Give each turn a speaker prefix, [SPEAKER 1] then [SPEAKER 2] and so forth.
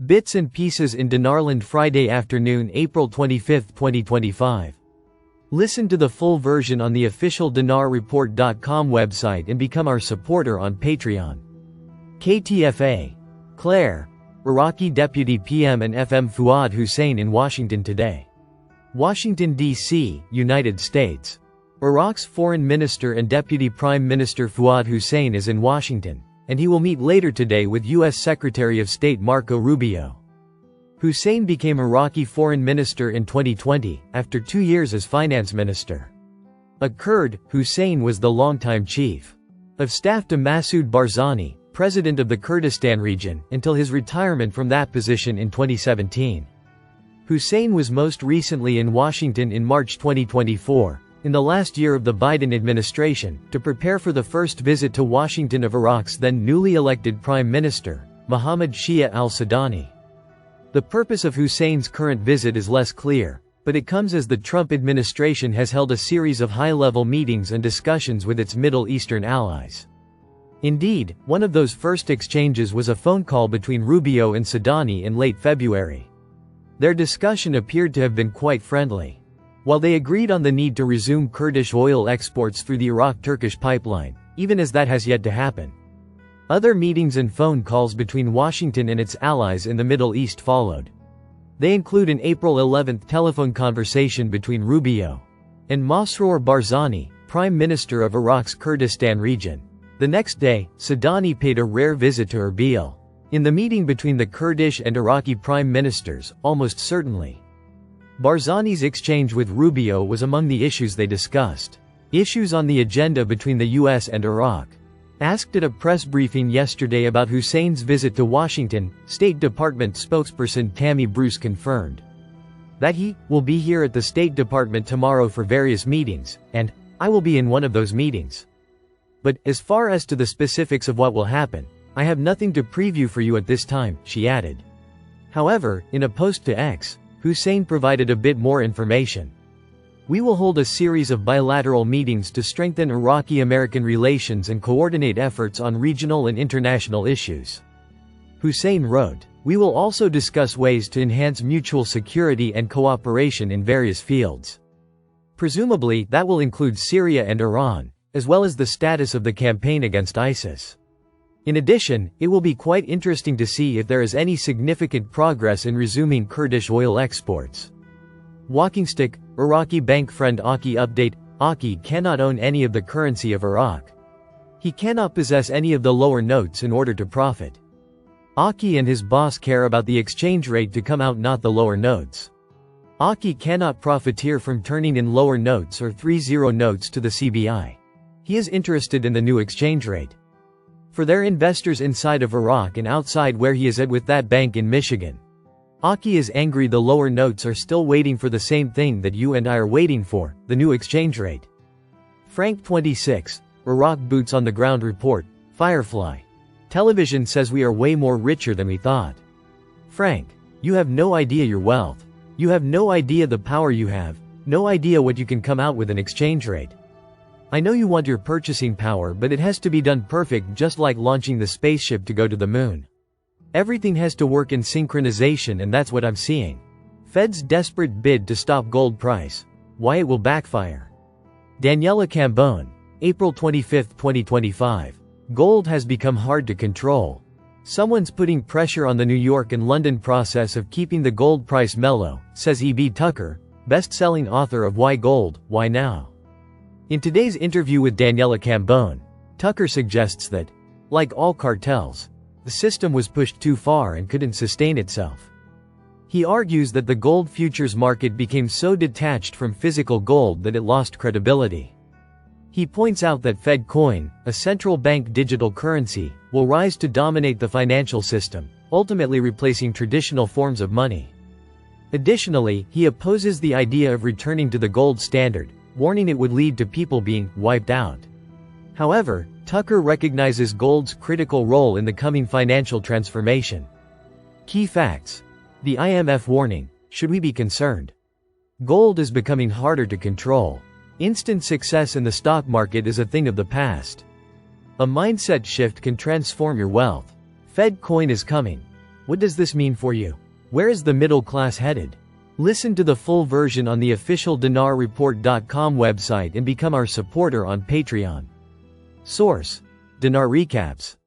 [SPEAKER 1] Bits and Pieces in Dinarland, Friday afternoon, April 25, 2025. Listen to the full version on the official dinarreport.com website and become our supporter on Patreon. KTFA. Claire. Iraqi Deputy PM and FM Fuad Hussein in Washington today. Washington, D.C., United States. Iraq's Foreign Minister and Deputy Prime Minister Fuad Hussein is in Washington, and he will meet later today with U.S. Secretary of State Marco Rubio. Hussein became Iraqi Foreign Minister in 2020, after 2 years as Finance Minister. A Kurd, Hussein was the longtime Chief of Staff to Masoud Barzani, President of the Kurdistan region, until his retirement from that position in 2017. Hussein was most recently in Washington in March 2024, in the last year of the Biden administration, to prepare for the first visit to Washington of Iraq's then newly elected Prime Minister, Mohammad Shia al-Sudani. The purpose of Hussein's current visit is less clear, but it comes as the Trump administration has held a series of high-level meetings and discussions with its Middle Eastern allies. Indeed, one of those first exchanges was a phone call between Rubio and Sudani in late February. Their discussion appeared to have been quite friendly. While they agreed on the need to resume Kurdish oil exports through the Iraq-Turkish pipeline, even as that has yet to happen. Other meetings and phone calls between Washington and its allies in the Middle East followed. They include an April 11 telephone conversation between Rubio and Masroor Barzani, Prime Minister of Iraq's Kurdistan region. The next day, Sudani paid a rare visit to Erbil. In the meeting between the Kurdish and Iraqi prime ministers, almost certainly, Barzani's exchange with Rubio was among the issues they discussed. Issues on the agenda between the U.S. and Iraq. Asked at a press briefing yesterday about Hussein's visit to Washington, State Department spokesperson Tammy Bruce confirmed that he will be here at the State Department tomorrow for various meetings, and I will be in one of those meetings. But, as far as to the specifics of what will happen, I have nothing to preview for you at this time, she added. However, in a post to X, Hussein provided a bit more information. We will hold a series of bilateral meetings to strengthen Iraqi-American relations and coordinate efforts on regional and international issues. Hussein wrote, we will also discuss ways to enhance mutual security and cooperation in various fields. Presumably, that will include Syria and Iran, as well as the status of the campaign against ISIS. In addition, it will be quite interesting to see if there is any significant progress in resuming Kurdish oil exports. Walkingstick, Iraqi bank friend Aki update, Aki cannot own any of the currency of Iraq. He cannot possess any of the lower notes in order to profit. Aki and his boss care about the exchange rate to come out, not the lower notes. Aki cannot profiteer from turning in lower notes or 30 notes to the CBI. He is interested in the new exchange rate. For their investors inside of Iraq and outside where he is at with that bank in Michigan. Aki is angry the lower notes are still waiting for the same thing that you and I are waiting for, the new exchange rate. Frank 26, Iraq Boots on the Ground report, Firefly. Television says we are way more richer than we thought. Frank, you have no idea your wealth. You have no idea the power you have, no idea what you can come out with an exchange rate. I know you want your purchasing power, but it has to be done perfect, just like launching the spaceship to go to the moon. Everything has to work in synchronization, and that's what I'm seeing. Fed's desperate bid to stop gold price. Why it will backfire. Daniela Cambone. April 25, 2025. Gold has become hard to control. Someone's putting pressure on the New York and London process of keeping the gold price mellow, says E.B. Tucker, best-selling author of Why Gold, Why Now? In today's interview with Daniela Cambone, Tucker suggests that, like all cartels, the system was pushed too far and couldn't sustain itself. He argues that the gold futures market became so detached from physical gold that it lost credibility. He points out that Fed coin, a central bank digital currency, will rise to dominate the financial system, ultimately replacing traditional forms of money. Additionally, he opposes the idea of returning to the gold standard, warning it would lead to people being wiped out. However, Tucker recognizes gold's critical role in the coming financial transformation. Key facts. The IMF warning, should we be concerned? Gold is becoming harder to control. Instant success in the stock market is a thing of the past. A mindset shift can transform your wealth. Fed coin is coming. What does this mean for you? Where is the middle class headed? Listen to the full version on the official dinarreport.com website and become our supporter on Patreon. Source: Dinar Recaps.